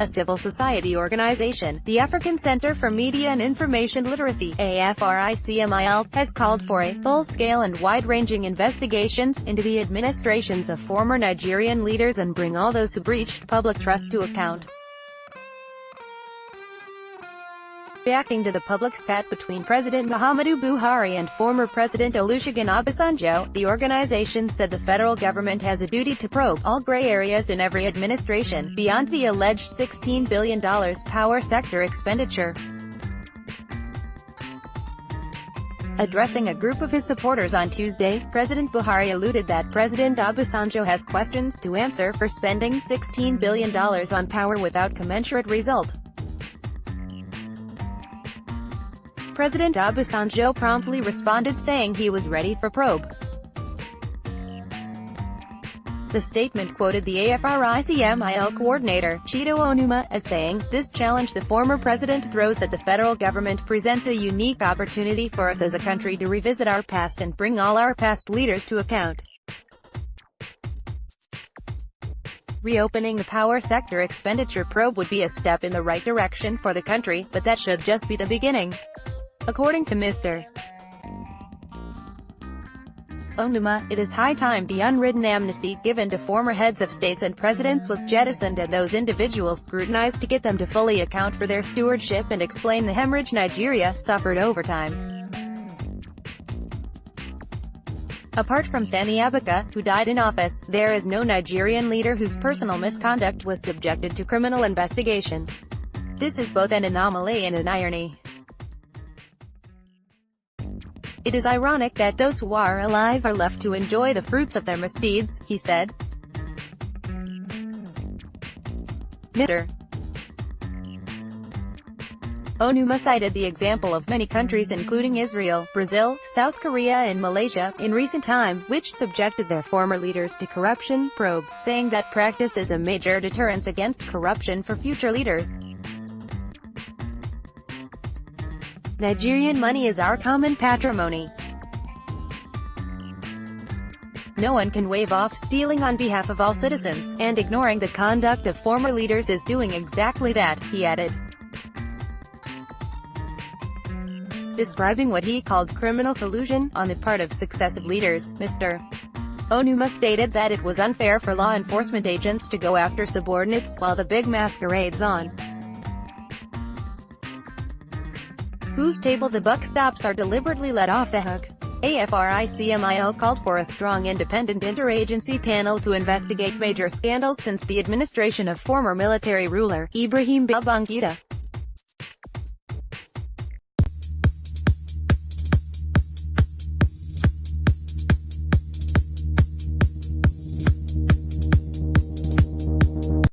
A civil society organization, the African Center for Media and Information Literacy (AFRICMIL), has called for a full-scale and wide-ranging investigations into the administrations of former Nigerian leaders and bring all those who breached public trust to account. Reacting to the public spat between President Muhammadu Buhari and former President Olusegun Obasanjo, the organization said the federal government has a duty to probe all gray areas in every administration, beyond the alleged $16 billion power sector expenditure. Addressing a group of his supporters on Tuesday, President Buhari alluded that President Obasanjo has questions to answer for spending $16 billion on power without commensurate result. President Obasanjo promptly responded saying he was ready for probe. The statement quoted the AFRICMIL coordinator, Chido Onuma, as saying, "This challenge the former president throws at the federal government presents a unique opportunity for us as a country to revisit our past and bring all our past leaders to account." Reopening the power sector expenditure probe would be a step in the right direction for the country, but that should just be the beginning. According to Mr. Onuma, it is high time the unwritten amnesty given to former heads of states and presidents was jettisoned and those individuals scrutinized to get them to fully account for their stewardship and explain the hemorrhage Nigeria suffered over time. Apart from Sani Abacha, who died in office, there is no Nigerian leader whose personal misconduct was subjected to criminal investigation. This is both an anomaly and an irony. It is ironic that those who are alive are left to enjoy the fruits of their misdeeds, he said. Mr. Onuma cited the example of many countries including Israel, Brazil, South Korea and Malaysia, in recent time, which subjected their former leaders to corruption probe, saying that practice is a major deterrence against corruption for future leaders. Nigerian money is our common patrimony. No one can wave off stealing on behalf of all citizens, and ignoring the conduct of former leaders is doing exactly that, he added. Describing what he called criminal collusion on the part of successive leaders, Mr. Onuma stated that it was unfair for law enforcement agents to go after subordinates, while the big masquerades on whose table the buck stops are deliberately let off the hook. AFRICMIL called for a strong independent interagency panel to investigate major scandals since the administration of former military ruler Ibrahim Babangida.